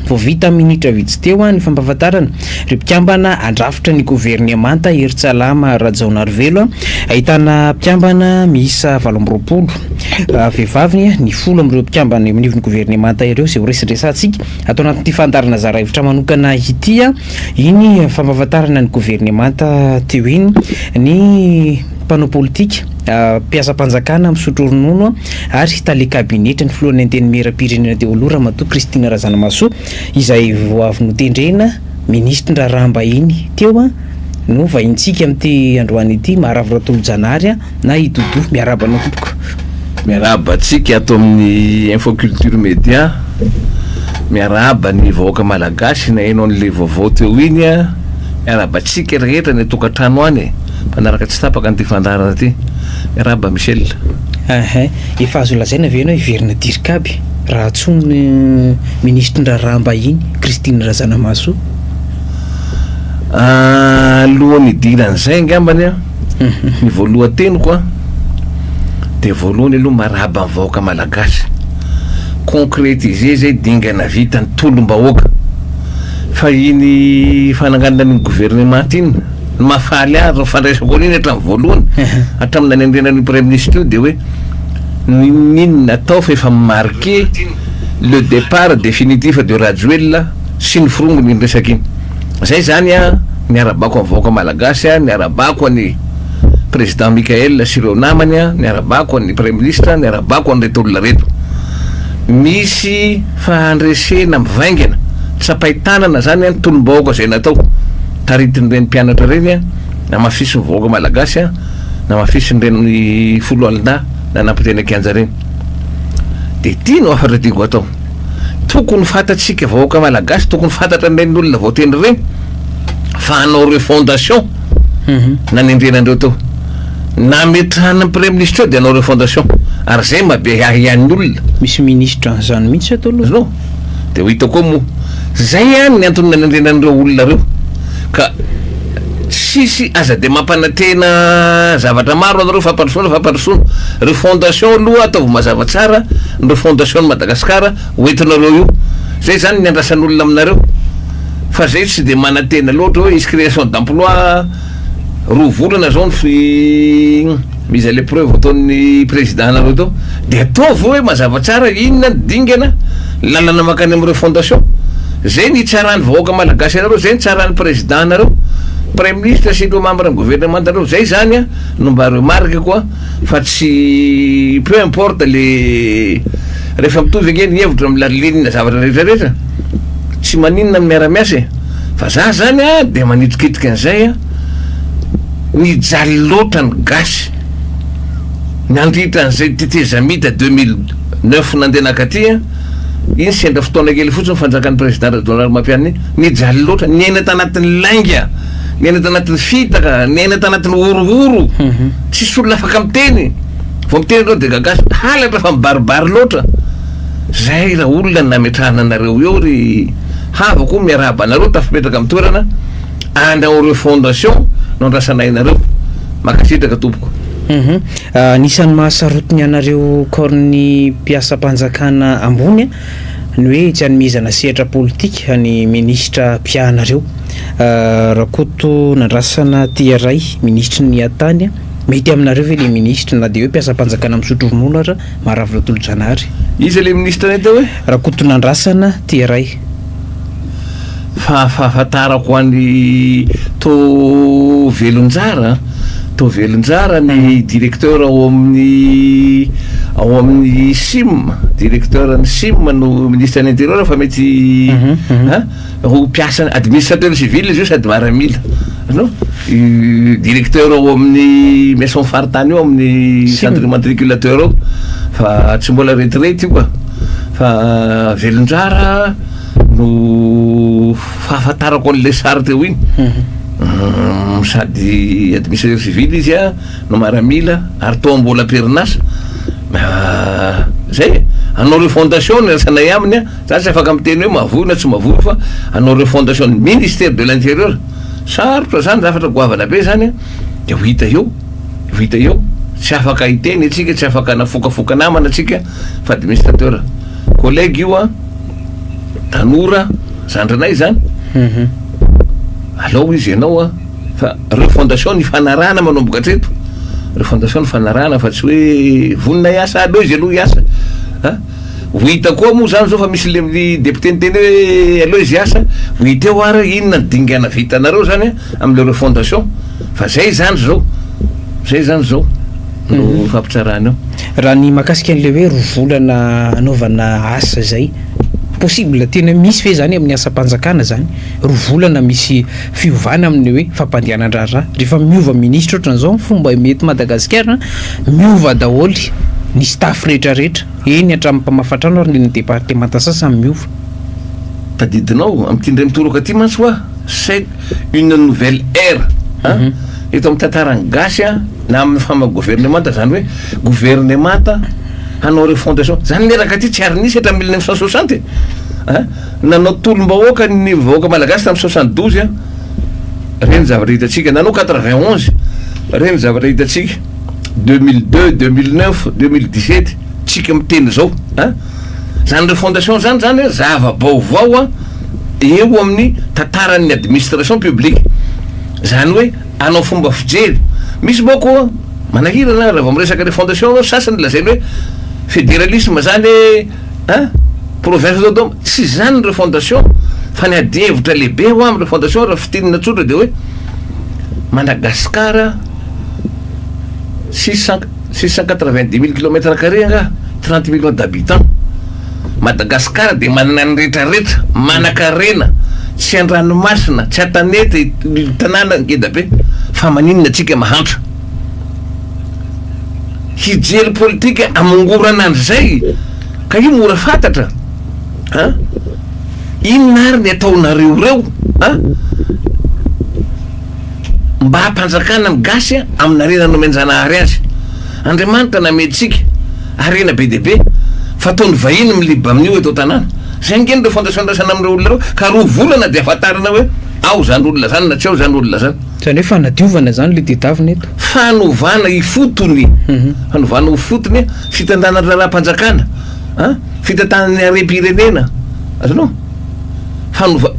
vao vita minitra vitsy teo ny fampahafantarana ireo mpikambana andrafitra ny gouvernemanta Eritsalama Rajaonarivelo ahitana mpikambana miisa 12 vehivavy ny 10 amin'ireo mpikambana amin'ny gouvernemanta ireo izay horesadresantsika atao anatin'ity fandarana zara hevitra manokana ity iny fampahafantarana ny gouvernemanta teo iny ny mpanao politika mpiasa-panjakana misotro ronono ary tale kabinetra ny filohan'ny antenimieram-pirenena teo aloha Ramatoa Kristina Razanamaso izay vao avy notendrena ministra Rahambahiny teo no vahintsika amin'ity androany ity Maharavy Ratolojanary na Idodo miarabana tompoko. Miaraba atsika ato amin'ny Infoculture Média, miaraba ny vahoaka malagasy na eno an'le vaovao teo iny miaraba atsika rehetra ny tokantrano any mpanaraka tsy tapaka an'ity fandarana ty. Miaraba Michel. Efa azo lazaina ve ianao hiverina dirikaby raha tsony ministra Rahambahiny Kristina Razanamaso? Alohan'ny idiran'izay angambany ny voalohan-teniko dia voalohany aloha maraba ny vahoaka malagasy concrétiser zay dingana vita ny tolom-bahoaka fa iny fananganana ny gouvernement iny mafaly azy fandraisako an'iny hatramin'ny voalohany hatramin'ny nanendrenan'ny premier ministre io dia hoe ninona atao fa efa marqué le départ définitif de Rajoelina sy ny firongony ny resaka iny. Zay zany niarabako amin'ny vahoaka malagasy niarabako ny président Mikael sy ireo namany niarabako ny premier ministre niarabako an'ireto olona reto. Misy fahandresena mivaingana tsapaitanana zany ny tolom-bahoaka zay natao taritin'ireny mpianatra reny na mafisy ny vahoaka malagasy na mafisy nireny folo alina na nampitena kianja reny. De ty no afatra tiako atao, tokony fatatsika vahoaka malagasy, tokony fantatra n'ireny olona voateny reny fa hanao refondation nanendrenandreo tao na mety hana premier ministre dia hanao refondation ary zay mabe ahian'ny olona. Misy ministre zany mihitsy atao aloha no dia ho hitako moa zay ny antony nanendrenandreo olona reo ka sisy aza de mampanantena zavatra maro anareo fampandrosoana refondation aloha ataovy mazava tsara ny refondation ny Madagasikara hoentinareo io zay zany ny andrasan'olona aminareo fa zay tsy de manantena loatra hoe isy création d'emploi roa volana zao ny mise à l'épreuve ataon'ny président nareo tao de ataovy hoe mazava tsara inona dingana lalana makany amin'ny refondation. Zay ny tsarany vahoaka malagasy anareo, zay ny tsarany président nareo, premier ministre sy ireo membre ny gouvernement nareo. Zay zany no mba remarque koa fa tsy peu importe le rehefa mitovy ange ny hevitra amin'ny lalinina zavatra rehetrarehetra tsy maninona ny miara-miasa fa za zany de manitrikitrika an'izay ny jaly loatra ny gasy nandritra an'izay tetezamita 2009 nandenakaty iny sendra fotoana kely fotsiny fanjakan'ny président Donald mampianiny ny jaly loatra niaina tanatin'ny lainga, niaina tanatin'ny fitaka, niaina tanatin'ny orooro tsisy olona afaka miteny vao miteny reo de gagasy halatra fa mibaribary loatra. Zay raha olona nametrahana anareo eo ry havako miarahaba anareo tafipetraka amin'ny toerana andao refondation no andrasanainareo makasitraka tompoko. Nisan'ny mahasarotiny anareo corny mpiasa-panjakana ambony ny hoe tsy hanomezana sehatra politika ny ministra mpianareo Rakoto Nandrasana Tiaray ministra ny atany mety aminareo ve le ministra na de hoe mpiasa-panjakana misotro ronono ara Maharavy Ratolojanary? Izy le ministra ny tao hoe Rakoto Nandrasana Tiaray. Fahafantarako any to velonjara ny directeur ao amin'ny SIM, directeur ny SIM no ministre de l'intérieur fa mety ho mpiasa administrateur civil izy io sady maramila no directeur ao amin'ny maison faritany io amin'ny centre matriculateur ao fa tsy mbola retraite io koa fa velonjara no fahafantarako an'le sary teo iny sady administrateur civil izy no maramila ary to mbola perinasa zay hanao refondation ny rasanay aminy za tsy afaka miteny hoe mavoy na tsy mavoy fa hanao refondation ny ministère de l'intérieur sarotra zany zavatra goavana be zany de ho hita eo tsy afaka hiteny atsika, tsy afaka nafokafoka namana atsika fa administrateur collègue io tanora zandranay zany alao izy ianao a fa reo fondation ny fanarana manomboka atreto reo fondation ny fanarana fa tsy hoe vonina iasa aleo izy aloha iasa ho hita koa moa zany zao fa misy le député nyteny hoe aloha izy iasa ho hita eo ary inona ny dingana vitanareo zany am'le reo fondation fa zay zany zao no fampitsarana eo raha ny mahakasika an'le hoe rovolana anaovana asa zay possible tena misy fe zany amin'ny asam-panjakana zany rovolana misy fiovana amin'ny hoe fampandehanan-drarà rehefa miova ministre ohatran'izao fomba mety Madagasikara miova daholy ny staff rehetrarehetra eny hatramin'ny mpamafatrano ary ny département sasany miova tadidinao am'tindray mitoroka aty mantsy hoa c'est une nouvelle ère eto amin'ny tantarany gasy a na amin'ny fama-gouvernemanta zany hoe gouvernemanta hanao reo fondation zany leraka ty tsy ary nisy hatramin'ny 1960 nanao tolom-bahoaka ny vahoaka malagasy tamin'ny 72 reny zavatra hitatsika nanao 91 reny zavatra hitatsika 2002 2009 2017 tsika miteny zao zany reo fondation zany zava-baovao eo amin'ny tantaran'ny administration publique zany hoe anao fomba fijery misy boko manahirana raha vao miresaka le fondation anao sasany lazainy hoe fédéralisme zany province dodoma tsy zany re fondation fa ny adihevitra lehibe ho am're fondation raha fitinina tsotra de hoe Madagasikara 690 000 km² nga 30 millions d'habitants Madagasikara de manana ny rehetrarehetra manan-karena tsy an-dranomasina tsy an-tanety tanàna ngeda be fa maninona atsika mahantra hijery politika amongorana an'zay ka io mora fantatra inona ary ny ataonareo reo mba hampanjakana ny gasy amin'arena nomenjanahary azy Andriamanitra nametsika arena be de be fa ataony vahiny miliba amin'io eto tanàna zay ngeny reo fondation ndrasana am'reo olona reo ka roa volana de afatarina hoe ao zany olona zany na tsy ao zany olona zany zany hoe fanadiovana zany le tediavina eto fanovana ifotony fanovana ho fotony fitantanana raha-mpanjakana fitantanany are-pirenena azanao fanova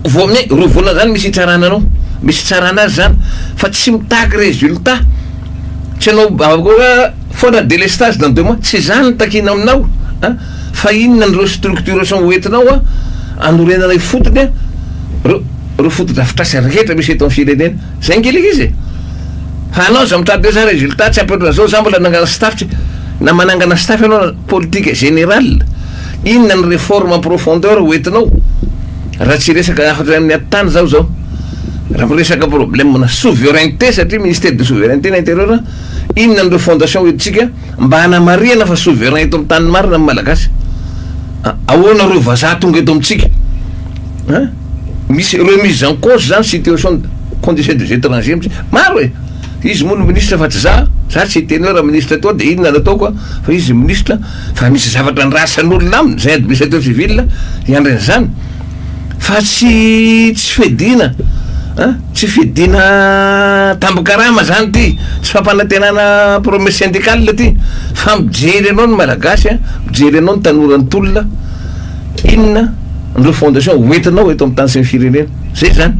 vo amin'y roa volana zany misy itsarana anao misy tsarana azy zany fa tsy mitaky résultat tsy anao koa fona délestage dans 2 mois tsy zany takina aminao fa inona nyreo structuration hoentinao anorenana ifotony reo fotodrafitrasy rehetra misy eto amin'ny firenena zay ngelika izy fa anao za mitady hoe za résultat tsy ampiotrana zao za mbola nangana staff na manangana staff ianao politique générale inona ny réforme en profondeur hoentinao raha tsy resaka afatra amin'ny atany zao raha miresaka problème na souveraineté satria ministère de souveraineté l'intérieur inona nyreo fondation hoentsika mba hanamariana fa souverain eto amin'ny tany marina amin'ny malagasy ahoana reo vazaha tonga eto amitsika misy remise en cause zany situation condition des étrangers maro izy moa no ministre fa tsy za tsy teny hoe raha ministre toa de inona nataoko fa izy ministre fa misy zavatra nrasan'olona aminy zay administrateur civil iandren'zany fa tsy fedina tsy fedina tambokarama zany ty tsy fampanantenana promesse syndicale ty fa mijery anao ny malagasy mijery anao ny tanorany tolona inona nreo fondation hoentinao eto amin'ny tany sy ny firenena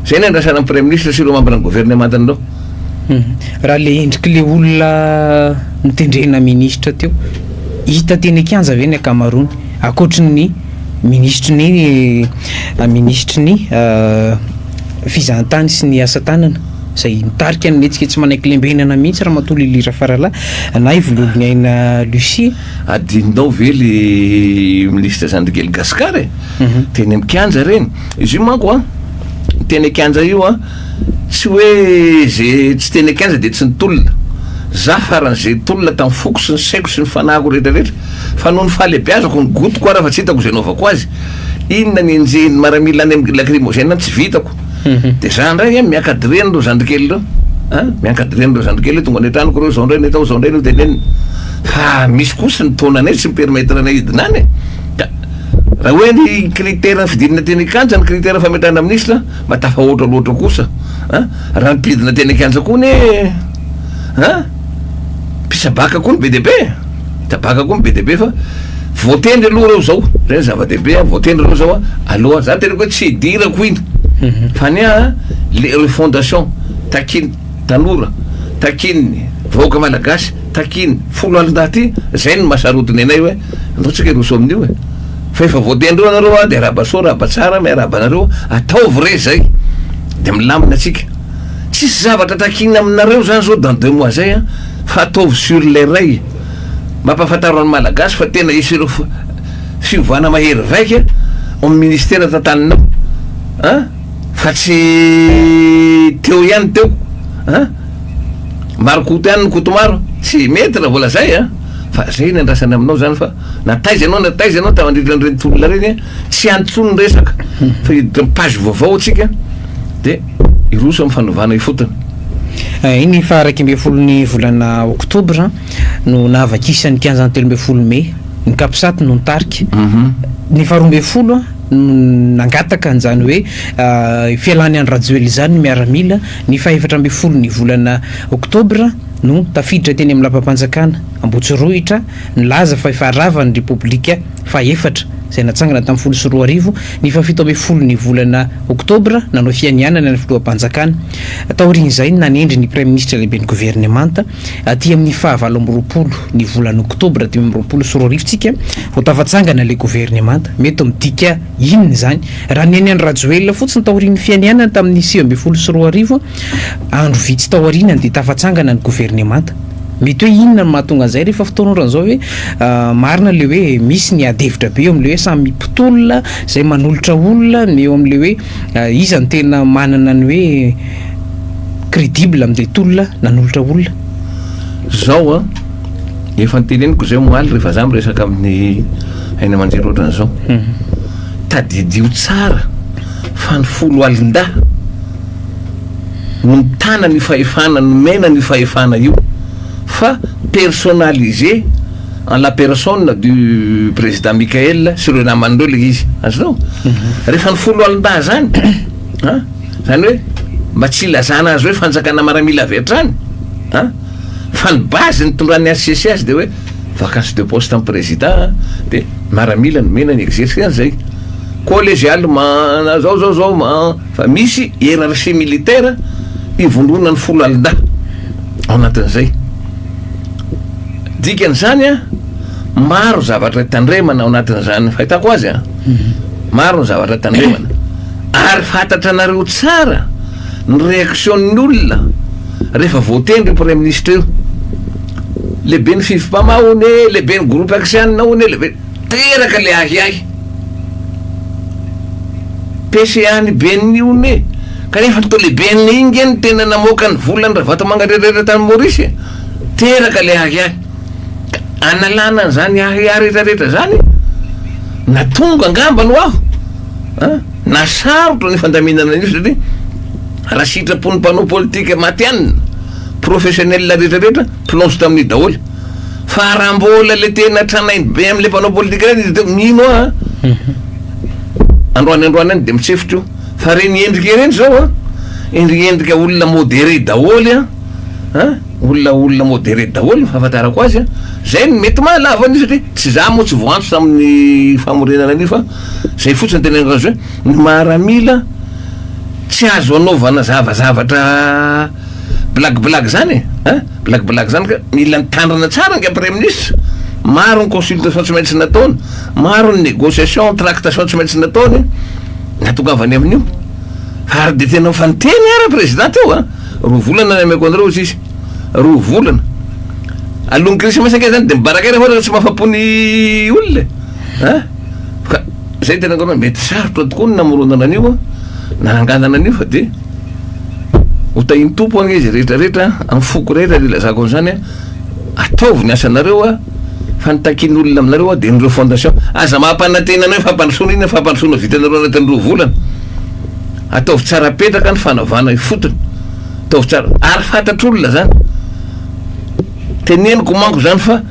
zay ny andrasana ny premier ministre sy reo mambana ny gouvernement anareo raha le endriky le olona nitendrena ministre teo hita teny akianja ve ny akamarony akoatra ny ministre ny fizahantany sy ny asa tanana zay mitarika ny etsika tsy manaiky lembenana mihitsy raha matolo ilira faralahy na ivololony aina Lucie adininao ve le ministre Zandrigely Gasikara teny amikianja reny izy io manko teny akianja io tsy hoe zay tsy teny akianja de tsy nitolona za faran'zay tolona tamin'ny foko sy ny saiko sy ny fanahiko rehetrarehetra fa noho ny fahalebiazako ny gotoko raha fa tsy hitako zay naovako azy inona ny enjehny maramila any amin'ny lacrymogène tsy vitako de za ndray miakadreny reo Zandrikely reo miakadreny reo Zandrikely tonga netraniko reo zao ndray netao zao ndray no teneniny fa misy kosa ny taonanay tsy mipermettre anay hidinany raha hoe ny critère fidinina teny akanja ny critère fametrahana ministre mba tafahoatra loatra kosa raha nipidina teny akanja koa ny pisabaka koa ny BDP tabaka koa ny BDP fa voatendry aloha reo zao zay zava-dehibe voatendry reo zao aloha za tenako hoe tsy hidirako iny fa ny le refondation takiny tanora takiny vahoaka malagasy takiny folo alin-dah ty zay ny mahasarotiny anay hoe androtsika roso amin'io fa efa voatendreo anareo de araba soa raba tsara miaraba anareo ataovy re zay de milamina atsika tsisy zavatra takiny aminareo zany zao dans 2 mois zay fa ataovy sur le ray mampafantaro ny malagasy fa tena isy ireo fiovana mahery vaika amin'ny ministera tantaninao fa tsy teo ihany teo marokoto ihany ny koto maro tsy mety raha vola zay fa zay ny andrasany aminao zany fa nataiza anao tamandritran'ireny tolona reny tsy antsony resaka fa page vaovao atsika de iroso amin'ny fanovana ifotony iny fa 12 volana oktobra no nahavakisan'ny 15 mai ny kapisaty no nitarika ny 12 nangataka an'izany hoe fialany any Rajoely zany miaramila ny 14 ny volana oktobra no tafiditra teny amin'ny lapam-panjakana Ambotsirohitra nilaza fa ifaharavany Repoblika faha-efatra zay natsangana tamin'ny 14 ny 17 ny volana oktobra nanao fianianana ny filoham-panjakana taorian'izay nanendry ny prime ministre lehibe ny gouvernemanta aty amin'ny 19 ny volana oktobra 2024 tsika vao tafatsangana le gouvernemanta mety midika inona zany raha ny any Rajoely fotsiny taorian'ny fianianana tamin'ny 19 andro vitsy taorianany de tafatsangana ny gouvernemanta mety hoe inona mahatonga zay rehefa fotoana zao hoe marina le hoe misy ny adevitra be eo am'le hoe samy mpitolona zay manolotra olona ny eo am'le hoe izany tena manana ny hoe crédible am'le tolona nanolotra olona zao efa nteneniko zay moaly rehefa za miresaka amin'ny aina aman-jery ohatran'izao tadidio tsara fa ny folo alin-dah no mitana ny fahefana no mena ny fahefana io fa personnalisé en la personne du président Michael sur le namandro le izy azonao rehefa ny folo alin-dah zany zany hoe mba tsy ilazana azy hoe fanjakana maramila vetrany fa ny base ny tondrany SCCS de hoe vacance de poste en président de maramila no mena ny exercice zay collégial ma zao fa misy hiérarchie militaire ivondrona ny folo alin-dah ao anatin'izay dikan'izany maro zavatra tandremana ao anatin'izany fahitako azy maro ny zavatra tandremana ary fantatra anareo tsara ny réaction'ny olona rehefa voatendry premier ministre io lehibe ny fifipama one lehibe ny groupe aksianina one lehibe teraka le ahiahy PCA-ny ben'ny one kanefa to lehibe ny ingy ny tena namoaka ny volany raha vato mangarerera tany Maurice teraka le ahiahy analana zany ahiahy rehetrarehetra zany na tonga angamba no aho na sarotra ny fandaminana io satria raha sitrapony mpanao politika maty anina professionnel rehetrarehetra plonge tamin'ny daholo fa raha mbola le tena tranainy be am'le mpanao politika reny de mino androany de mitsefitra io fa reny endrika reny zao endrika olona modéré daholo olona modéré daholo fahafantarako azy zay ny mety mahalava an'io satria tsy za moa tsy voantso tamin'ny famorenana an'io fa zay fotsiny tena razo hoe ny maramila tsy azo anaovana zavatra blague zany blague zany ka mila nitandrana tsara nga premier ministre maro ny consultation tsy maintsy nataony maro ny négociation tractation tsy maintsy nataony natongavany amin'io fa ary de tena fa niteny ara président eo roa volana ny ameko anareo izy roa volana alongy Christmas ake zany de mibarakay rehefa tsy mahafapony olona ka zay tena ngano mety sarotra tokoa ny namoronana an'io nananganana an'io fa de hotahiny tompo any izy rehetrarehetra amin'ny foko rehetra le lazako an'izany ataovy ny asanareo fa nitakiny olona aminareo de nyreo fondation aza mahampanantena anao fampandrosoana iny fampandrosoana vitanareo anatin'ny roa volana ataovy tsara petraka ny fanaovana fotony ataovy tsara ary fantatr'olona zany teneniko manko zany fa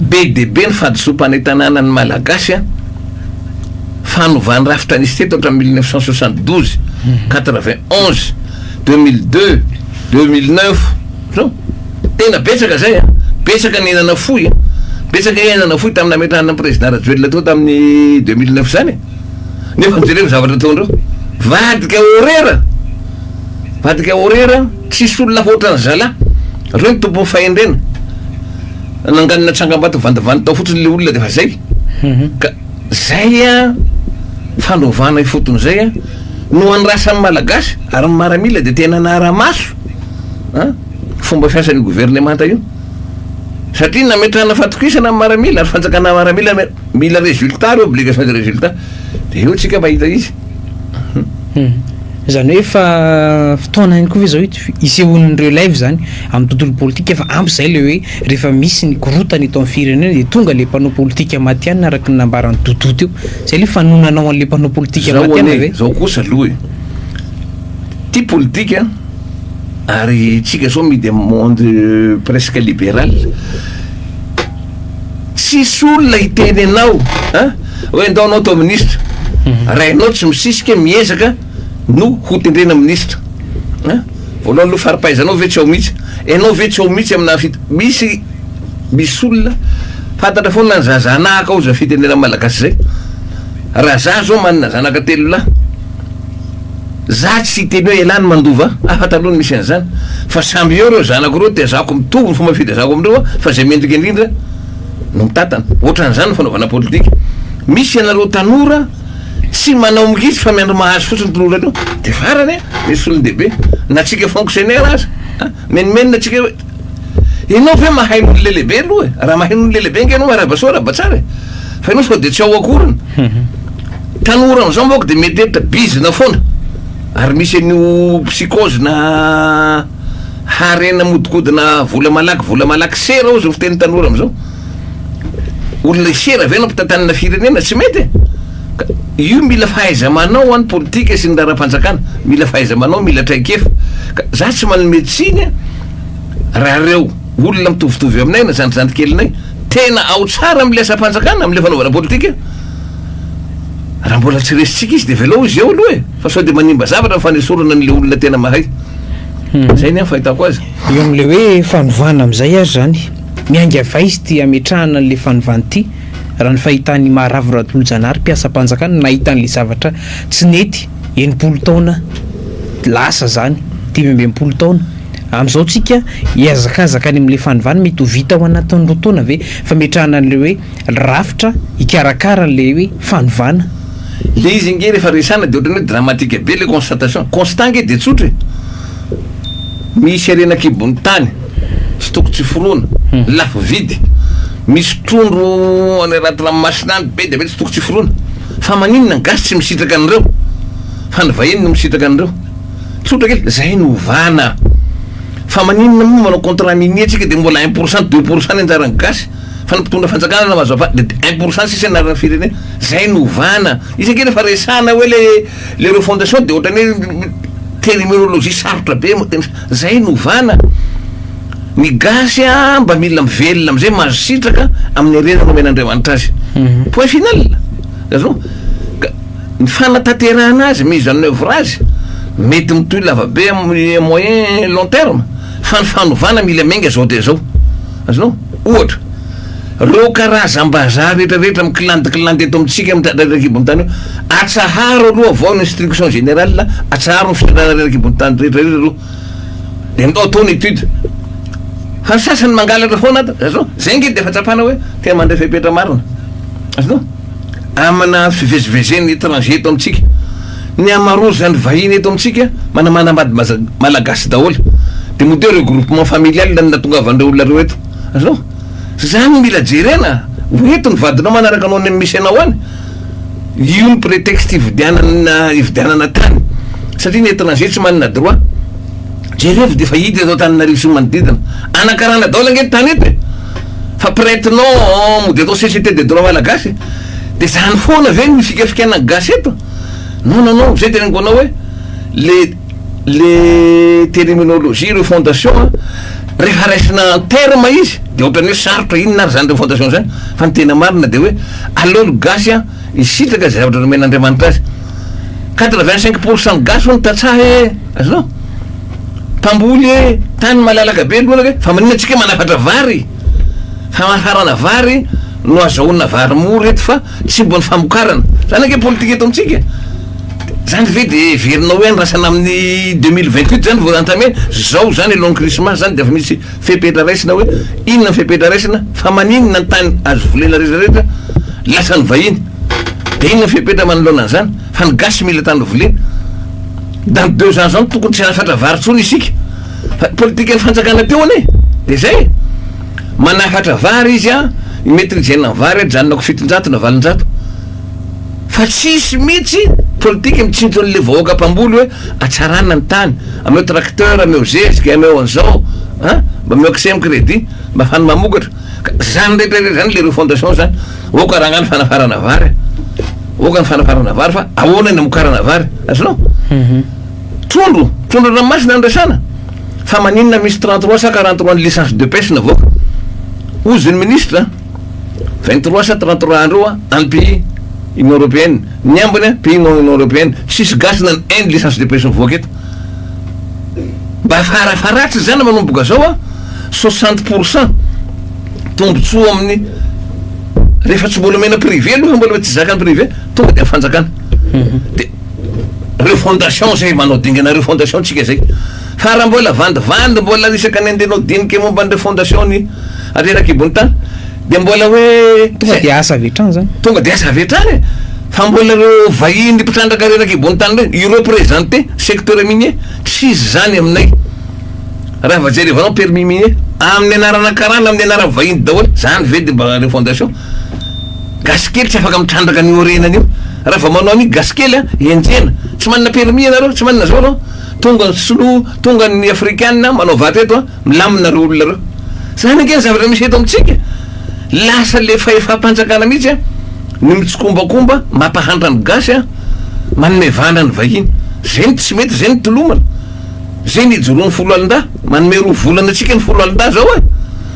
be de be ny fahadisom-pana tanàna ny malagasy fanovany rafitra nisy teto hatra 1972 91 2002 2009 no tena betsaka zay betsaka nenana foy betsaka enana foy tamina metrahana président Rajoelina tao tamin'ny 2009 zany nefa mijereo zavatra ataondreo vadika horera tsisy olona hoatrany zala reo ny tompony fahendrena nanganina trangambato vandavany tao fotsiny le olona de fa zay ka zay a fandrovana ifotony zay a no an'rasan'ny malagasy ary ny maramila de tena naramaso fomba fiasan'ny gouvernemanta io satria nametrahana fatokisana amin'ny maramila ary fanjakana maramila mila résultat reo obligation de résultat de eo tsika mahita izy zany hoe fa fotoana ihany koa ve zao isehoan'ireo live zany amin'ny tontolo politika efa ampy zay le hoe rehefa misy ny korotany eto amin'ny firenena de tonga le mpanao politika matianina araky ny nambarany dodoto io zay le fanonanao an'le mpanao politika matianina ve zao kosa aloha ty politika ary tsika zao midy monde presque libéral tsisy olona hiteny anao hoe ndaonao atao ministre rainao tsy misisika miezaka no ho tendrena ministre voalohany aloha faripaizanao ve tsy ao mihitsy enao ve tsy ao mihitsy amina misy olona fantatra foana ny zazanahaka ao za fitendrena malagasy zay raha za zao manana zanaka telo lahy za tsy teny hoe elany mandova afatalohany misy an'izany fa samby eo reo zanako reo de zako mitovy ny fomba fitezako amindreo fa zay mendrika indrindra no mitatana ohatran'izany ny fanaovana politika misy anareo tanora sy manao mihitsy fa miandro mahazo fotsiny tanora reo de farany misy olon-dehibe na tsika fonctionnaire azy menimenina tsika hoe enao ve mahay n'olo lelehibe aloha raha mahay n'olo lelehibe nge anao arabasoa rabatsara fa enao sao de tsy ao akoriny tanora am'izao mboko de mety hevitra bizina foana ary misy an'io psychose na harena modikodina vola malaky sera ao zao fiteny tanora am'izao olona sera ve anao mpitantanina firenena tsy mety io mila fahaiza-manao any politika sy ny raram-panjakana mila fahaiza-manao mila traikefa ka za tsy manome tsiny raha reo olona mitovitovy aminay na zandrizandrikelinay tena ao tsara am'le asa-panjakana am'le fanaovana politika raha mbola tsy resitsika izy de velao izy eo aloha fa sao de manimba zavatra fanesorana n'le olona tena mahay zay ny fahitako azy eo am'le hoe fanovana am'izay azy zany mianga vai izy ty ametrahana an'le fanovany ty raha ny fahitany maharavoratoolo-janahary mpiasa-panjakana nahitan'le zavatra tsy nety 80 taona lasa zany 10 taona am'izao tsika iazakazaka any am'le fanovana mety ho vita ao anatin'ro taona ve fametrahana an'le hoe rafitra ikarakara le hoe fanovana le izy nge rehefa resana de ohatrany hoe dramatique be le constatation constat nge de tsotra misy arenakibony tany sy toko tsy foroana lafo vidy misy trondro any raty ranomasinany be de be tsy toko tsy foroana fa maninona gasy tsy misitraka an'ireo fa ny vahiny no misitraka an'ireo tsotra kely zay no ovana fa maninona moa manao contrat minier tsika de mbola 1% 2% anjarany gasy fa nimpitondra fanjakana na mahazo apa de 1% sisy anarana firenena zay no ovana izy rehefa resana hoe le refondation de ohatrany hoe terminologie sarotra be zay no ovana ny gasy mba mila mivelona am'izay mahazo sitraka amin'ny arena nomen'Andriamanitra azy point final azao ny fanatanterahana azy mise en œuvre azy mety mitohy lavabe amin'ny moyen long terme fa ny fanovana mila menga zao de zao azonao ohatra reo karazam-bazaha rehetrarehetra mikilandikilandy eto amitsika am'rarakibony tany io atsaharo aloha avao ny instruction générale atsaharo ny fitondrana rarakibony tany rehetrarehetra aloha de ndao ataony étude fa ny sasany mangalatra foana azao zay nge de efa tsapana hoe tena mandray fepetra marina azonao amina fivezivezeny étranger eto amitsika ny amarozy zany vahiny eto amitsika manamanambady malagasy daholo de modeo regroupement familial ny natongavandreo olona reo eto azonao zany mila jerena hoeto ny vadinao manaraka anao ny misy anao any io ny prétexte ividianana tany satria ny étranger tsy manana droit jerevy de fa hidy atao tanynarivo sy manodidina anakarana daola nge tany eto fa prêtenao mode atao société de droit malagasy de zany foana ve ny fikafikana gasy eto non zay tena ngonao hoe le terminologie refondation rehefa raisina terme izy de ohatrany hoe sarotra inona ary zany refondation zany fa ny tena marina de hoe alolo gasy isitraka zay zavatra nomen'Andriamanitra azy 85% gasy ho ny tatsaha azonao mpamboly tany malalaka be aloha fa maninona tsika manafatra vary famafarana vary no azahoana vary mora eto fa tsy mbony famokarana zany ake politika eto amitsika zany ve de verinao hoe nirasana amin'ny 2028 zany vao antame zao zany long Christmas zany de efa misy fepetra raisina hoe inona ny fepetra raisina fa maninona ny tany azo volena rehetrarehetra lasa ny vahiny de inona ny fepetra manoloana zany fa ny gasy mila tany volena dans 2 ans zany tokony tsy hanafatra vary tsony isika fa politika ny fanjakana teo ane de zay manafatra vary izy a imetrizena ny vary janonako 700 na 800 fa tsisy mihitsy politika mitsinto an'le vahoaka mpamboly hoe atsarana ny tany ameo tracteur ameo zezika ameo an'izao mba ameo accès crédit mba fany mamokatra zany rehetrarehetra zany le reo fondation zany oka raha ngany fanafarana vary oka ny fanafarana vary fa ahoana ny amokarana vary azonao trondro ranomasina andrasana fa maninona misy 3343 licence de pêche navoaka ozy ny ministre 2333 andro any pays Union européenne ny ambony pays Union européenne sisy gasina ny 1 licence de pêche mivoaka eto mba farafaratsy zany manomboka zao 60% tombotsoa amin'ny rehefa tsy mbola mena privé aloha mbola tsy zakany privé tonga de fanjakana de reo fondation zay manao dinganareo fondation tsika zay fa raha mbola vandivandy mbola isaka ny andenao dinika momba nre fondation ny areraky ibony tany de mbola hoe tonga de asa avetrany zany tonga de asa avetrany fa mbola reo vahiny mpitrandaka reraky ibony tany reny i représenté secteur minier tsisy zany aminay raha vajerevanao permis minier amin'ny anarana karana amin'ny anarana vahiny daholo zany ve de mba reo fondation gasikely tsy afaka mitrandraka ny orenany io raha va manao any gasikely enjena tsy manana permis anareo tsy manana zao anao tonga ny solo tonga ny africaine manao vaty eto milamina reo olona reo zany ake zavatra misy eto amitsika lasa le fahefa-panjakana mihitsy ny mitsokombakomba mampahandra ny gasy manome vana ny vahiny zay tsy mety zay ny tolomana zay ny ijoroany 10 alin-da manome 2 volana atsika ny 10 alin-da zao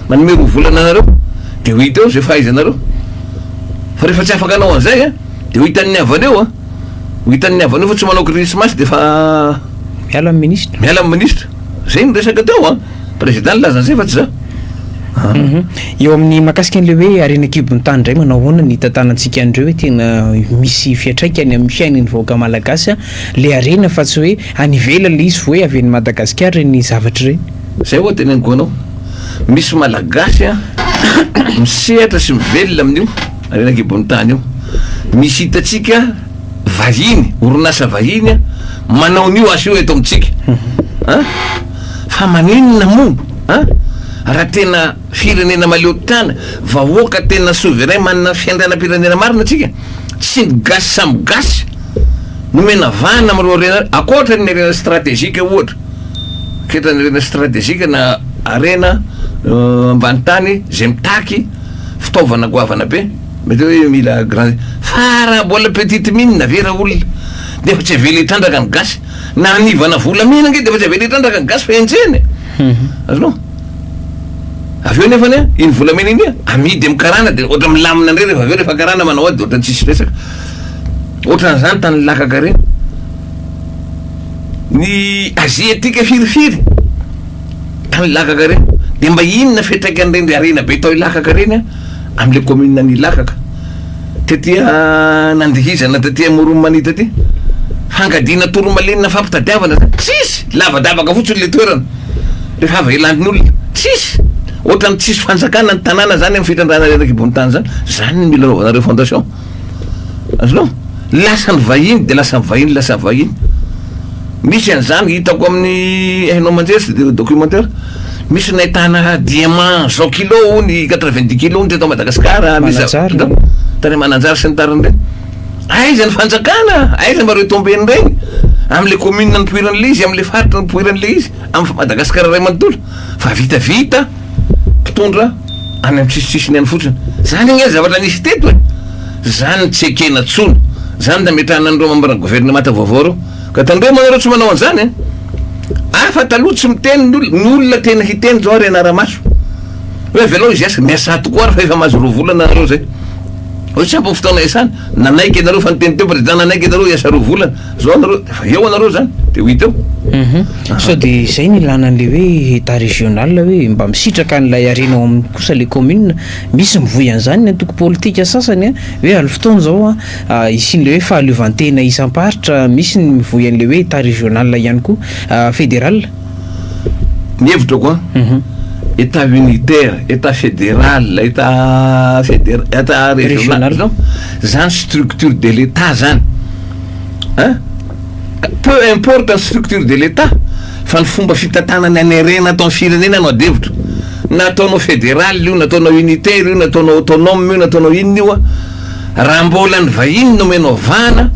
manome 2 volana anareo de ho hita eo zay fahaizanareo fa rehefa tsy afaka anao an'izay de ho hitan'ny avaneo ho hitan'ny avaneo fa tsy manao Christmas de fa miala amin'ny ministre zay ny resaka teo président lazan'izay fa tsy za eo amin'ny mahakasika an'le hoe arenakibony tany ndray manao hoana ny tantanantsika andreo hoe tena misy fiatraikany amin'ny fiainany vahoaka malagasy le arena fa tsy hoe anivela le izy hoe avy any Madagasikara ny zavatra reny zay oa teneniko anao misy malagasy misehatra sy mivelona amin'io arenakibony tany io misy hitatsika vahiny orinasa vahiny manao nio asa io eto amitsika fa maninona mo raha tena firenena maleo tany vahoaka tena souverain manana fiandrianam-pirenena marina atsika tsy ny gasy samy gasy nomena vana amreo arena akoatra ny arena stratégique ohatra ketra ny arena stratégique na arena ambany tany zay mitaky fitaovana goavana be mety hoe mila grand fa raha mbola petite mine navera olona de fa tsy avela hitrandraka ny gasy na anivana vola mihina nge de fa tsy avela hitrandraka ny gasy fa enjeny azonao avy eo nefany iny volamena iny amidy amin'ny karana de ohatra milamina ndray rehefa aveo rehefa karana manao ady ohatra tsisy resaka ohatran'izany tany lakaka reny ny aziatika firifiry tany lakaka reny de mba inona fetraikany reny arena be tao ilakaka reny am'le commune ny lakaka tatia nandihizana tatia moromanita ty fangadina toromalenina fampitadiavana tsisy lavadavaka fotsiny le toerana rehefa avy elandin'olona tsisy ohatra ny tsisy fanjakana ny tanàna zany amin'ny fitandrana reraky ibony tany zany zany mila rovanareo fondation azonao lasa ny vahiny de lasa ny vahiny lasa ny vahiny misy an'izany hitako amin'ny hainao manjery de documentaire misy nahitana diamant zao kilo ny 90 kilo ny teto Madagasikara misy tany Mananjary sy ny tariny reny aiza ny fanjakana aiza mba reo tombeny reny am'le commune ny poiran'le izy am'le faritra ny poiran'le izy amin'ny Madagasikara ray manontolo fa vitavita mpitondra any amin'ny tsisitsisiny any fotsiny zany gne zavatra nisy teto zany tsy ekena tsony zany da metrahana andreo mambarana gouvernemanta vaovao reo ka tandreo manareo tsy manao an'izany afa taloha tsy miteny ny olona tena hiteny zao rena ramaso hoe velao izy asa miasa tokoa ary fa efa mahazo 2 volana nareo zay hoe tsy ampy fotoana isany nanaiky anareo fa niteny teo président nanaiky anareo iasa 2 volana zao anareo efa eo anareo zany de ho hita so de zay ny ilana an'le hoe état régional hoe mba misitraka n'ilay arenao amin'ny kosa le commune misy mivoy an'izany ny antoko politika sasany hoe aly fotoana zao isian'le hoe fahaleovantena isam-paritra misy ny mivoy an'le hoe état régional ihany koa fédéral ny hevitra koa état unitaire état fédéral état régional zany structure de l'état zany peu importe ny structure de l'état fa ny fomba fitantanany anyrena atao ny firenena no adevitra na ataonao fédéral io na ataonao unitaire io na ataonao autonome io na ataonao inona io raha mbola ny vahiny no menao vana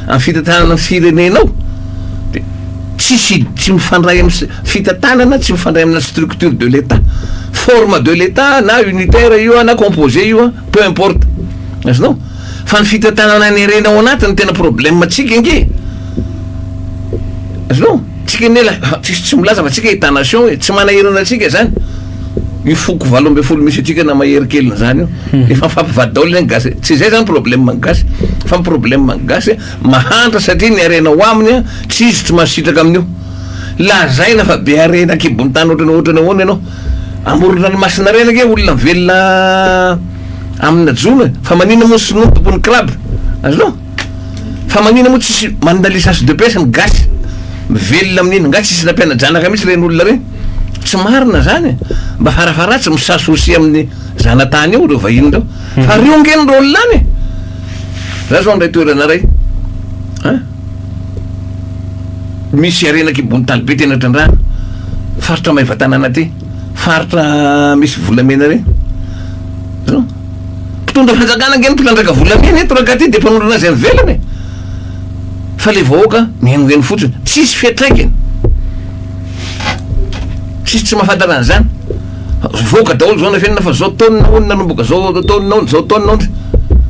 amin'ny fitantanana ny firenenao de tsy mifandray amin'ny fitantanana tsy mifandray amina structure de l'état forme de l'état na unitaire io na composé io peu importe azonao fa ny fitantanana anyrena ao anatiny tena problème tsika inge azonao tsika nela tsy milaza fa tsika état nation tsy manahirana atsika zany io foko 80 misy atsika na mahery keliny zany io efa mifampivady daholo zany gasy tsy zay zany problème mangasy fa ny problème mangasy mahantra satria ny arena ho aminy tsy izy tsy mahasitraka amin'io lazaina fa be arena kibony tany ohatrany ahoana ianao amorona ny masina rena ke olona mivelona amina jona fa manina moa sy nombony club azonao fa manina moa tsisy manana licence de pêche ny gasy mivelona amin'iny nga tsisy nampianajanaka mihitsy reny olona reny tsy marina zany mba farafaratsy misasosi amin'ny zanatany eo reo vahiny reo fa riongeny ro olona any za zao ndray toerana ray misy arena kibony tany be tena trandrano faritra maivatanana ty faritra misy volamena reny zao mpitondra fanjakana ngeny mpitandraka volamena eto raka ty de mpanondro anazy amin'ny velany fa le vahoaka mihenongeny fotsiny tsisy fiatraikany tsisy tsy mahafantara an'izany voaka daholo zao na fianana fa zao taonina onina nomboka zao taonina ondry zao taonina ondry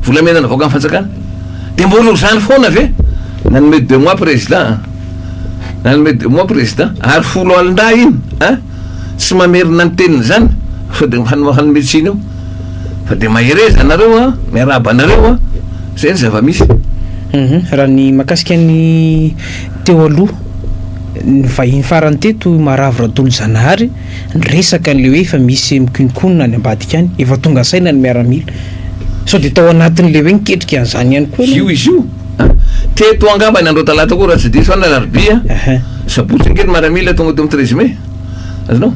volamena navoaka amin'ny fanjakana de mbola zany foana ave nanome 2 mois président nanome 2 mois président ary folo alindra iny tsy mamerina ny teniny zany fa de hanome médecine io fa de mahereza anareo miaraba anareo zay ny zava-misy raha ny makasika ny teo aloha ny vahiny farany teto Maravo Radolo Zanahary nyresaka n'le hoe efa misy mikonkonona any ambadika any efa tonga saina ny miaramila so de tao anatin'le hoe niketrika an'izany ihany koa io izy io teto angamba ny andro talata koa raha tsy diso any larobia sabotsy nkely miaramila tonga teo amin'ny 13 mai azonao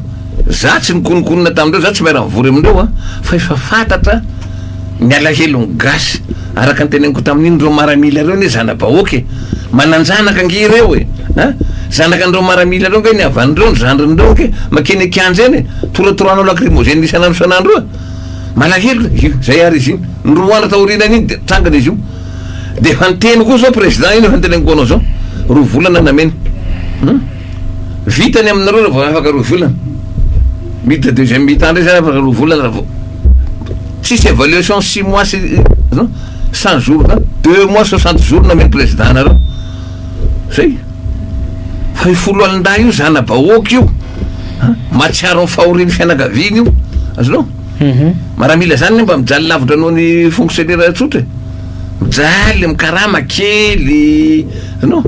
za tsy mikonkonona tamindreo za tsy miara mivory amindreo fa efa fantatra ny alahelo ny gasy araka ny teneniko tamin'iny reo maramila reo ny zana-bahoaky mananjanaka ngy reo zanaka andreo maramila reo nge ny avandreo ny zandrinreo ke makeny kianja eny toratoroanao lacrymogène isanandro isanandro malahelo zay ary izy iny nroana taorinany iny de trangana izy io de efa nyteny koa zao président iny efa nyteneniko anao zao 2 volana nameny vitany aminareo raha vao afaka 2 volana mita deuxième mi-temps ndray zany afaka 2 volana raha tsisy évaluation 6 mois 100 jours 2 mois 60 jours nameny président nareo zay fa i folo alindra io zana-bahoaky io matsiaro ny fahoriny fianakaviny io azonao maramila zany mba mijaly lavitra noho ny fonctionnaire tsotra mijaly mikarama kely anao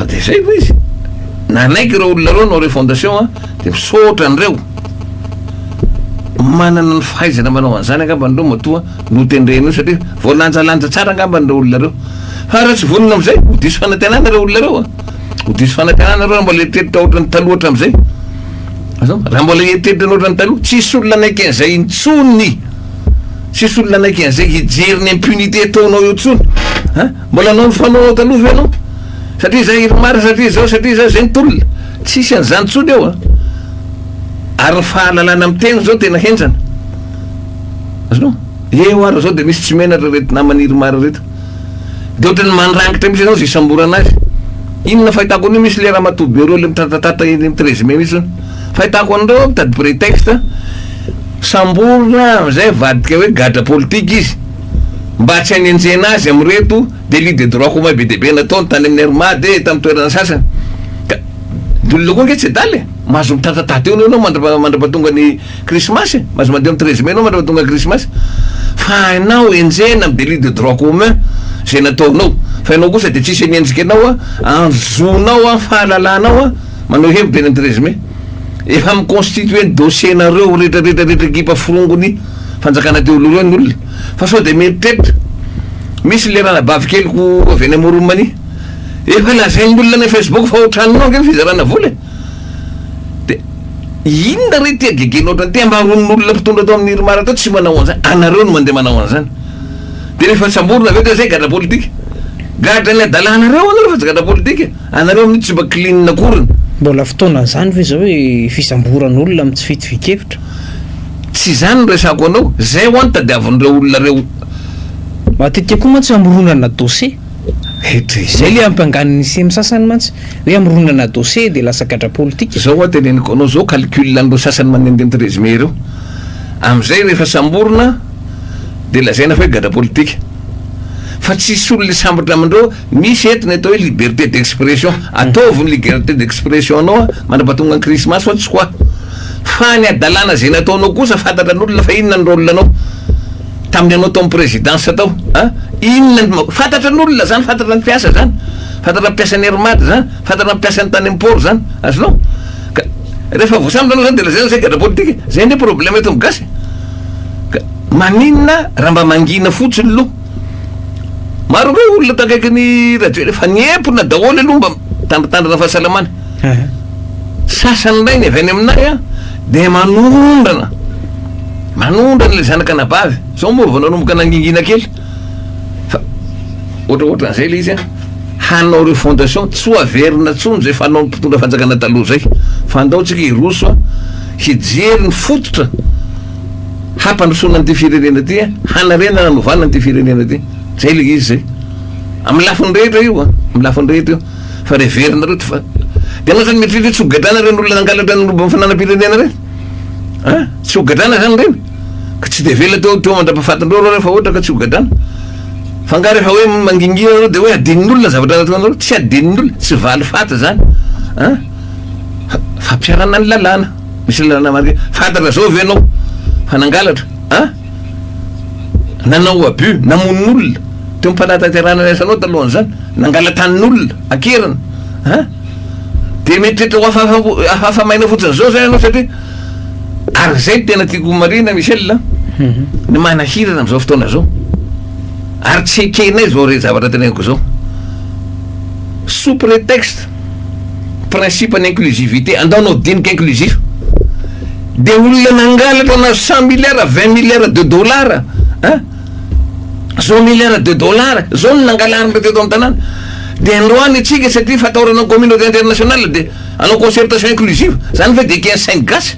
de zay mo izy nanaiky reo olona reo nao re fondation de misotra an'ireo manana ny fahaizana manao an'izany angamba andreo matoa notendreny io satria voalanjalanja tsara angamba andreo olona reo fa raha tsy vonina am'izay ho diso fanantenana reo olona reo ho diso fanantenana reo raha mbola eritreritry ohatrany taloatra am'izay raha mbola eritreritry ohatrany taloha tsisy olona anaiky an'izay intsony tsisy olona anaiky an'izay hijery ny impunité ataonao eo tsony mbola anao fanao taloha ve anao satria zay mary satria zao zay nitolona tsisy an'izany tsony eo ary ny fahalalana amin'ny tena zao tena henjana azonao eo ary zao de misy tsy menatra reto na maniry mary reto de ohatrany mandrangitra misy anao zay isambora anazy inona fahitako an'io misy le raha matoby reo le mitatatata iny 13 mai misy fahitako an'ireo mitady prétexte samborona am'izay vadika hoe gadra politique izy mba tsy hanenjena azy am'reto délit de droit commun be deabe nataony tany amin'ny armade tamin'ny toerana sasany ka olona koa nge tsy adaly mahazo mitatatate eo anao mandrapatonga ny krismasy, mahazo mandeha amin'ny 13 mai anao mandrapatonga krismasy, fa anao enjena amin'ny délit de droit commun zay nataonao, fa ianao kosa de tsisy niendrika anao anjonao fahalalanao manao hevitra eny amin'ny 13 mai, efa miconstitué ny dossier nareo rehetrarehetra ekipa forongony fanjakana teo aloha ny olona, fa sao de mieritreritra misy le raha bavikeliko avy any Moromany efa lazainy olona ny Facebook fa ohatranonao ke fizarana vola de inona re ty agegena ohatrany ty ambaron'olona mpitondra atao amin'ny rimara atao tsy manao an'izany, anareo no mandeha manao an'izany, de rehefa samborona avy eo zay gadra politika, gadra ny adalanareo anareo fa tsy gadra politika, anareo amin'ny tsy mba clean akoriny. Mbola fotoana zany ve zao hoe fisamboran'olona amin'ny tsy fitifikevitra? Tsy zany resako anao, zay ho any tadiavin'ireo olona reo. Matetika koa mantsy amoronana dossier zay le ampiangan'ny sy sasany mantsy hoe amoronana dossier de lasa gadra politika. Zao teneniko anao zao calcul an'ireo sasany manendy amin'ny 13 mai reo, am'izay rehefa samborona de lazaina fa hoe gadra politika, fa tsisy olona sambatra amindreo misy entiny atao hoe liberté d'expression, ataovy ny liberté d'expression anao mandrapatonga ny krismasy fa tsy koa fa ny adalana zay nataonao kosa fantatra n'olona fa inona ny rôle anao tamin'ny anao tao amin'ny présidence tao, inona fantatra n'olona zany, fantatra ny mpiasa zany, fantatra ny mpiasa ny hermady zany, fantatra ny mpiasa ny tany import zany, azonao ka rehefa voasamby anao zany de lazay gadra politika, zay ndre problème eto migasy, maninona raha mba mangina fotsiny lo maro reo olona takaiky ny radio fa niempona daholo aloha mba tandritandrina fahasalamana, sasany ray ny avy any aminay de manondrana le zanaka nabavy zao moa vao nanomboka nangingina kely, fa ohatraohatran'izay le izy hanao reo fondation tsy ho averina tsony zay fanao mpitondra fanjakana taloha zay, fa andaotsika hiroso hijery ny fototra hampandrosona an'ity firenena ty hanarena nanovana an'ity firenena ty, zay le izy zay amin'ny lafiny rehetra io amin'ny lafiny rehetra io, fa reverina reo fa de anao zany mety tsy hogadrana reny olona nangalatra ny roba fananam-pirenena reny tsy hogadrana zany reny ka tsy de vela teo mandrapafatindreo reo rehefa ohatra ka tsy hogadrana, fa nga rehefa hoe mangingina anao de hoe adinin'olona zavatra nataonareo, tsy adinin'olona tsy valy fata zany fampiarana ny lalàna, misy lalàna marika fantatra zao ve anao fa nangalatra nanao abus namonin'olona teo mpanataterana resanao talohan'izany, nangalatan'olona akerana de metrretra ho afafamaina fotsiny zao zay anao satria ary zay tena tiako marina Michel ny manahirana am'izao fotoana zao ary tsy ekenay zao re zavatra teneniko zao sous prétexte principe ny inclusivité andaonao dinika inclusif de olona nangalatra na 100 milliards 20 milliards de dollars zao milliards de dollars zao ny nangalarina teto amin'ny tanàna de androany atsika satria fataorana communauté internationale de anao concertation inclusive zany fa de ke 5 gasy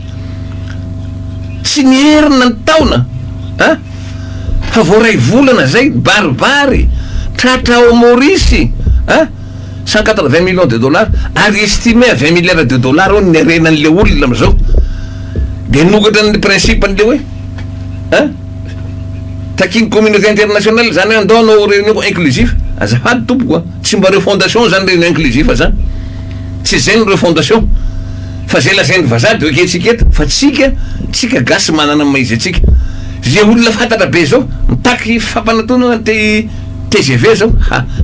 tsy nierina ny taona fa voaray volana zay baribary tratra ao Maurice 180 millions de dollars ary estimé à 20 milliards de dollars ao ny arenan'le olona am'izao de nokatra ny principe an'le hoe takiny communauté internationale zany hoe andao anao réunion inclusif azafady tompoko tsy mba refondation zany réunion inclusif zany tsy zay ny refondation fa zay lazainy vazaha de eketsika eto fa tsika gasy manana maizy atsika zay olona fantatra be zao mitaky fampanatona TGV zao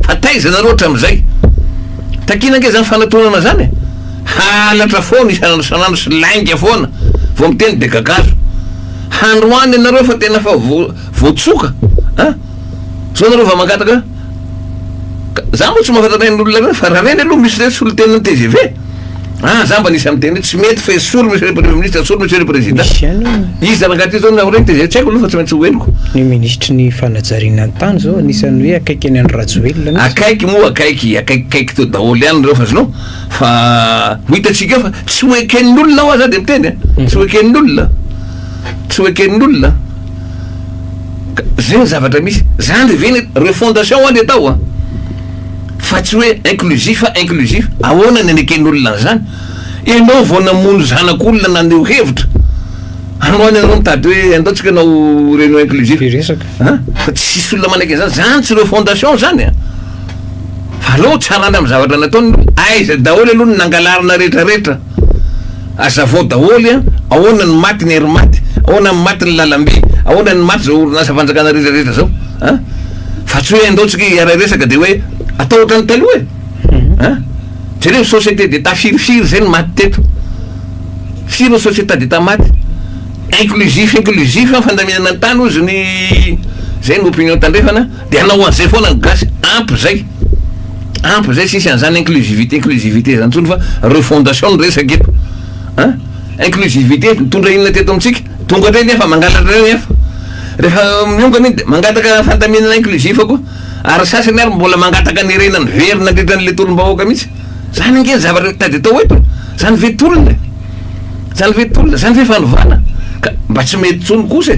fa taizanareo hatram'izay takina ange zany fanatonana zany halatra foana isanandro sy lainga foana vao miteny de gagazo handroany anareo fa tena fa voatsoka zao nareo fa mankataka za moa tsy mahafantaran'olona reny fa raha reny aloha misy re solo tenina ny TGV za mba nisy am'teny tsy mety fa solo monsieur le premier ministre solo monsieur le président izy arakaty zao na reny TGV tsy haiko aloha fa tsy maintsy hoeniko ny ministre ny fanajariana ny tany zao anisany hoe akaiky any andro rajoelona akaiky moa akaiky teo daholo ihany reo fa zinao fa hitatsika fa tsy hoeken'olona ao za de miteny tsy hoeken'olona tsy hoeken'olona zay ny zavatra misy zany de veny refondation any atao fa tsy hoe inclusif ahoana ny aneken'olona zany enao vao namono zanak'olona naneo hevitra anoany anao mitady hoe andaotsika anao réunion inclusif fa tsisy olona manaiky zany tsy refondation zany fa aloha tsarany amy zavatra nataony aiza daholo aloha ny nangalarina rehetrarehetra azavao daholy a ahoana ny maty ny hery-maty, ahoana ny maty ny lalambe, ahoana ny maty zao orinasa fanjakana rehetrarehetra zao a fa tsy hoe andaotsika iara-resaka de hoe atao ohatrany taloha a jereo société d'état firifiry zay ny maty teto, firy société d'état maty inclusif fandaminana ny tany ozy ny zay ny opinion tandrefana de anao an'izay foana ny gasy ampy zay sisy an'izany inclusivité zany tsony fa refondation ny resaka eto inclusivité mitondra inona teto amitsika tonga reny efa mangalatra reny efa rehefa miongana iny de mangataka fandaminana inclusif koa ary sasany ary mbola mangataka ny renany verina andritran'le tolom-bahoaka mihitsy zany ange zavatra tady atao eto zany vetolona zany fefanovana ka mba tsy mety tsony kosa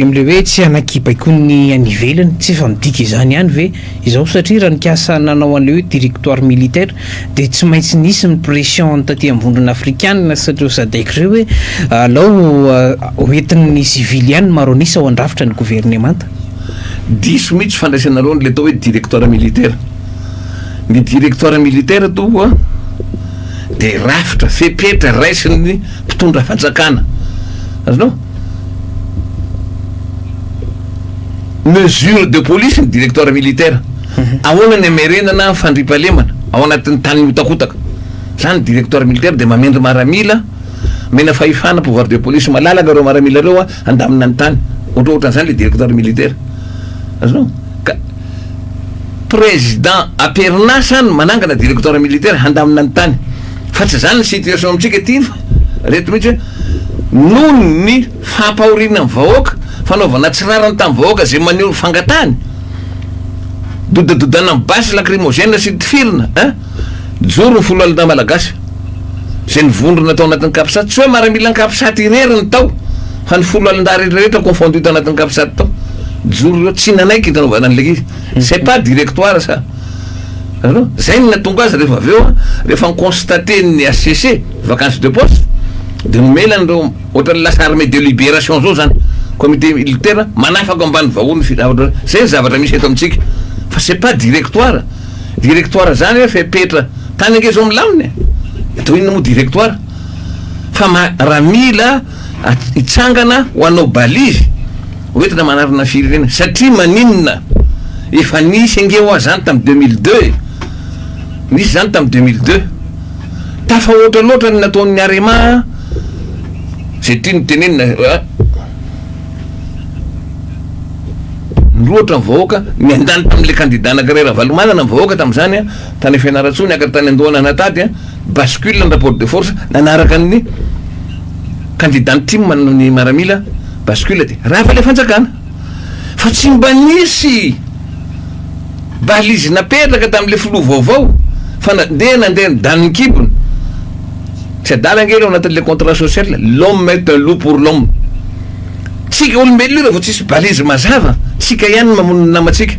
am'le hoe tsy anakibaikony any ivelany tsy efa midika izany ihany ve izao satria raha nikasa nanao an'le hoe directoire militaire de tsy maintsy nisy ny pression taty ambondrona afrikana satria sadaiky reo hoe alao hoentin'ny civily ihany maro anisa ao andrafitra ny gouvernemanta diso mihitsy fandraisanareo le atao hoe directoire militaire ny directoire militaire tokoa de rafitra fepetra raisiny mpitondra fanjakana azonao mesure de police ny directoire militaire ahoana ny amerenana fandripalemana ao anatin'ny tany miotakotaka zany directoire militaire de mamendry maramila mena fahifana pouvoir de police malalaka reo maramila reo a andamina ny tany ohatrohatran'izany le directoire militaire azonao ka président aperinasa ny manangana directoire militaire handamina ny tany fa tsy zany ny situation amitsika ty reto mihitsy hoe noho ny fampahorina ny vahoaka fanaovana tsirarany tamin'ny vahoaka zay maneho fangatany dodadodana ny basy lacrymogène sy tifirina joro ny folo alina malagasy zay nivondrona tao anatin'ny kapisaty tsy hoe maramila ny kapisaty ireriny tao fa ny folo alinda rehetrarehetra confondu tao anatin'ny kapisaty tao joro reo tsy nanaiky itanaovana an'le izy c'est pas directoire ça zay ny natonga azy rehefa aveo rehefa nyconstaté ny ACC vacance de poste de nomelany reo ohatran'ny lasa armée de libération zao zany comité militaire manafaka ambany vahony firavatra zay zavatra misy eto amitsika fa c'est pas directoire zany hoe fepetra tany ange zao milaminy atao inona moa directoire fa raha mila hitsangana ho anao balizy hoentina manarina firenena satria maninona efa nisy ange hoa zany tamy 2002 nisy zany tamy 2002 tafa oatra loatra ny nataon'ny arema zay ty ny tenenina loatra ny vahoaka ny andany tam'le candidat anakirera valomanana ny vahoaka tam'izany a tany fianaratsony akary tany andohana natady a bascule ny rapport de force nanaraka ny candidat ny team ny maramila bascule ty raha fa le fanjakana fa tsy mba nisy balizy napetraka tam'le filoha vaovao fa nandeha daniny kibony tsy adala angely ao anatin'le contrat social l'homme est un loup pour l'homme tsika olombelo io rehefa tsisy balizy mazava tsika ihany mamono ny namatsika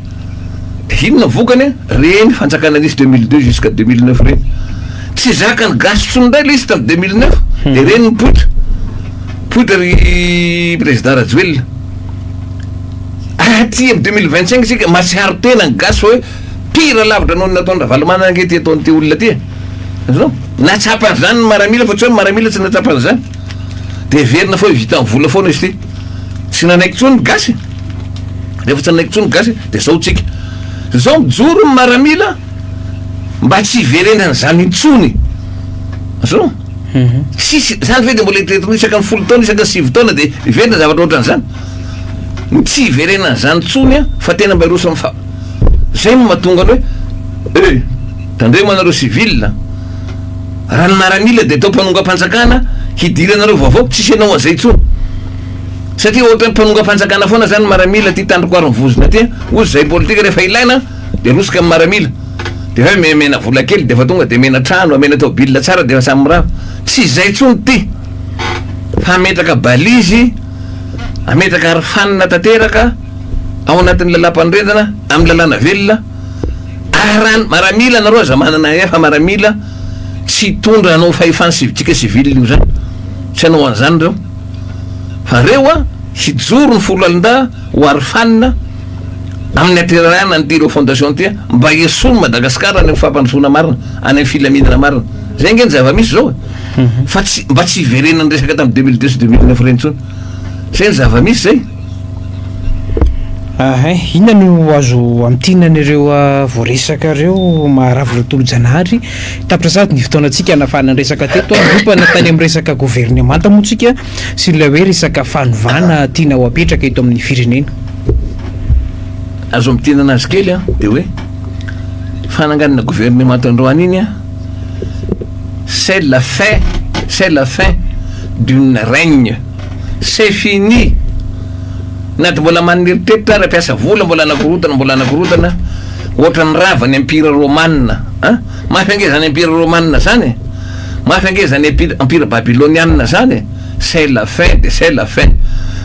de inona vokany reny fanjakana nisy 2002 jusqu'à 2009 reny tsy zakany gasy tsony ndray le izy tamy 2009 de reny ny poitra ry président Rajoelina aty amy 2025 sika matsiaro tena ny gasy fa hoe pire lavitra noho ny nataondra valomanana ange ty ataony ty olona ty azonao natsapany zany ny maramila fa tsy hoe maramila tsy natsapany zany de verina fa vita ny vola foana izy ty tsy nanaiky tsony gasy rehefa tsy nanaiky tsony gasy de zao tsika zao mijoro ny maramila mba tsy iverenany zany intsony azonao sisy zany ve de mbola itretiny isaka ny folo taona isaka ny 6 taona de iverina zavatra ohatran'izany tsy iverenany zany tsony a fa tena mba irosa fa zay no mahatonga ny hoe tandremo anareo civil raha ny maramila de atao mpanonga-panjakana hidiry anareo vaovao tsisy anao azay tsony satria ohatra ny mpanonga-panjakana foana zany maramila ty tandroko ary mivozona ty ozy zay politika rehefa ilaina de rosika amy maramila de hoe mena vola kely de fa tonga de mena trano amena tao billa tsara de fa samy raha tsy zay tsony ty fa ametraka balizy ametraka arifanina tanteraka ao anatin'ny lalam-pandrendana amy lalàna velona arany maramila nareo aza manana efa maramila tsy tondra anao fahefany tsika civil io zany tsy anao an'izany reo fa reo a hijoro ny folo alinda ho arifanina amin'ny aterana ny ty reo fondation ty mba iasony Madagasikara any fampandrosoana marina any amin'ny filaminana marina zay nge ny zava-misy zao fa tsy mba tsy iverenany resaka tamin'ny 2010 2009 reny tsony zay ny zava-misy zay. Inona no azo amtinan'ireo voaresaka reo maharavy ireo tolo-janahary tapitra sady ny fotoanantsika anafana resaka teto grupana tany amin'ny resaka gouvernemanta moa tsika sy ilay hoe resaka fanovana tiana ho apetraka eto amin'ny firenena. Azo amtina anazy kely a de hoe fananganana gouvernemanta androany iny a c'est la fin d'une règne, c'est fini. Nady mbola maniritety tara piasa vola mbola anakorotana ohatrany ravany empire romanina mafy angezany empire romanina zany mafy angezany empire babylonianina zany c'est la fin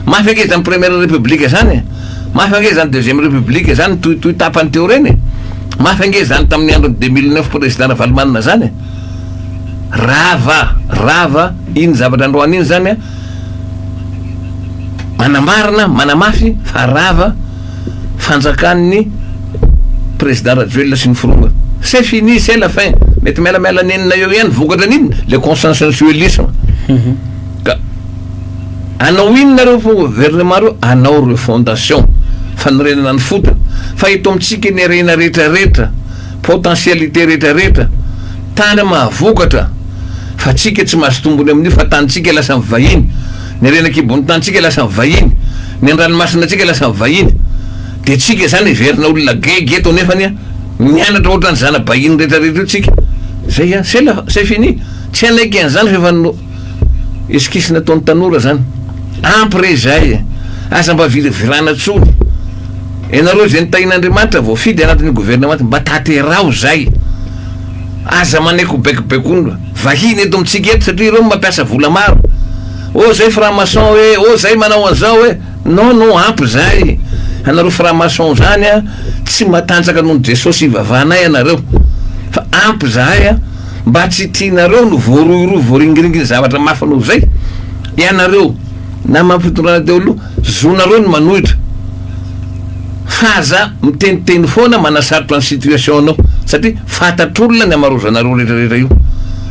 mafy angezany première république zany mafy angezany deuxième république zany toy tapany teo reny mafy angezany tamin'ny andro 2009 président Valmanina zany rava iny zavatra androany iny zany manamarina manamafy fa rava fanjakan'ny président Rajoelina sy ny fironga. C'est fini, c'est la fin. Mety miala nenina eo ihany vokatra an'iny le consensualisme. Ka anao inona reo fo gouvernement reo anao refondation fanorenana ny fotony fa eto amitsika ny arena rehetrarehetra potentialité rehetrarehetra tany mahavokatra fa tsika tsy mahazo tombony amin'io fa tanitsika lasa mivahiny ny arena-kibony tanitsika lasa mivahiny ny andranomasina tsika lasa mivahiny de tsika zany iverina olona gegy eto nefany mianatra ohatrany zana bahiny rehetrarehetra io tsika zay a c'est fini tsy anaiky an'zany fefa no eskisina ataon'ny tanora zany après zay asa mba virana tsony ianareo zay nitahin'Andriamanitra vao fidy anatin'ny gouvernement mba taterao zay aza manaiky bekobekony vahiny eto amitsika eto satria reo mampiasa vola maro zay franc-maçon hoe zay manao an'izao hoe non ampy zay anareo franc-maçon zany a tsy matanjaka noho Jesosy ivavahanay anareo fa ampy zahay mba tsy tianareo no voaroiroy voaringiringiny zavatra mafa noho zay ianareo na mampitondrana teo aloha zonareo no manohitra fa za miteniteny foana manasarotra ny situation anao satria fatatr'olona ny amarozanareo rehetrarehetra io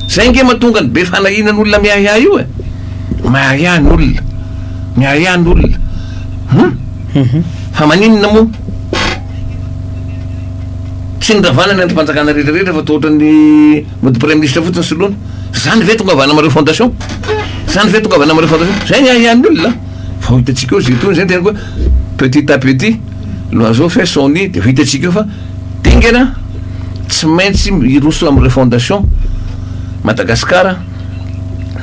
zay nge mahatonga ny be fanahinan'olona miahiahy io miahiahin'olona fa maninona moa tsy nydravana ny androm-panjakana rehetrarehetra fa tohatra ny mody premier ministre fotsiny soloana zany ve tongavana amareo fondation zay miahiahin'olona fa ho hitatsika eo zay tony zay tena koa petit à petit l'oiseau fait son nid de ho hitatsika eo fa dingana tsy maintsy iroso amin'ny refondation Madagasikara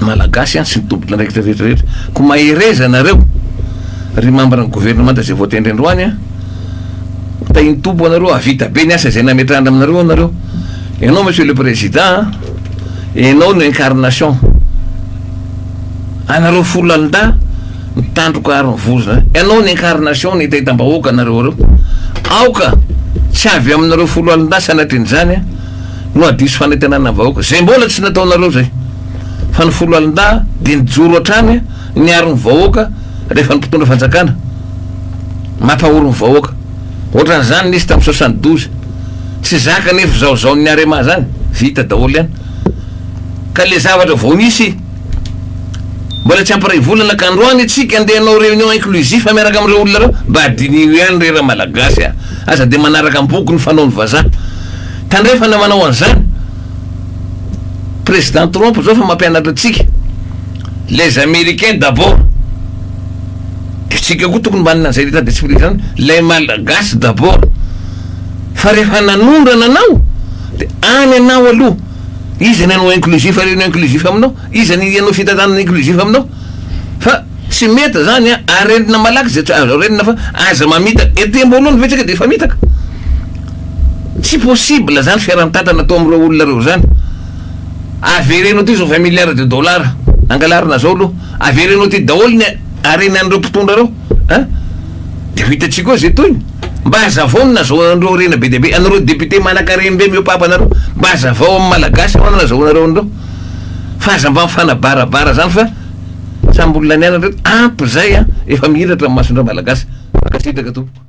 malagasy sy ny tompona raikitra rehetrarehetra ko mahereza nareo ry membre ny gouvernement zay voatendry androany tahiny tompo anareo avita be ny asa zay nametrahana aminareo anareo ianao monsieur le président ianao no incarnation anareo folo alinda mitandroko ary mivozona ianao ny incarnation ny hitahitam-bahoaka anareo reo aoka tsy avy aminareo folo alinda sanatrin' zany no adiso fanantenana vahoaka zay mbola tsy nataonareo zay fa ny folo alinda de nijoro hatrany ny ary ny vahoaka rehefa ny mpitondra fanjakana mampahoro ny vahoaka ohatran'zany nisy tamin'ny 72 tsy zaka nefa zaozao ny arema zany vita daholo ihany ka le zavatra vao nisy mbola tsy amparay volana ka androany atsika andeha anao réunion inclusif miaraka am'ireo olona reo mba adinio ihany rera malagasy aza de manaraka amboky ny fanao ny vazaha tandrefana manao an'izany président Trump zao fa mampianatra atsika les américains d'abord de tsika koa tokony manana an'izay l'état d'esprit zany les malagasy d'abord fa rehefa nanondrana anao de any anao aloha izy ny anao inclusif réunion inclusif aminao izy ny anao fitantanana inclusif aminao fa tsy mety zany arenina malaky zay arenina fa aza mamita etem-boalohany vetsaka de efa mitaka tsy possible zany fiaran-tatana atao am'ireo olona reo zany averenao ty zao 20 milliards de dollars angalarina zao aloha averenao ty daholo ny arena an'ireo mpitondra reo de ho hitatsika koa zay toy mba hazavao nazahoanareo rena be deabe anareo député manan-kareny be miopapa anareo mba hazavao amin'ny malagasy ao nazahoanareo an'ireo fa aza mba mifanabarabara zany fa samby olona niana ndreto ampy zay efa mihiratra amin'ny masondra malagasy makasitraka tompo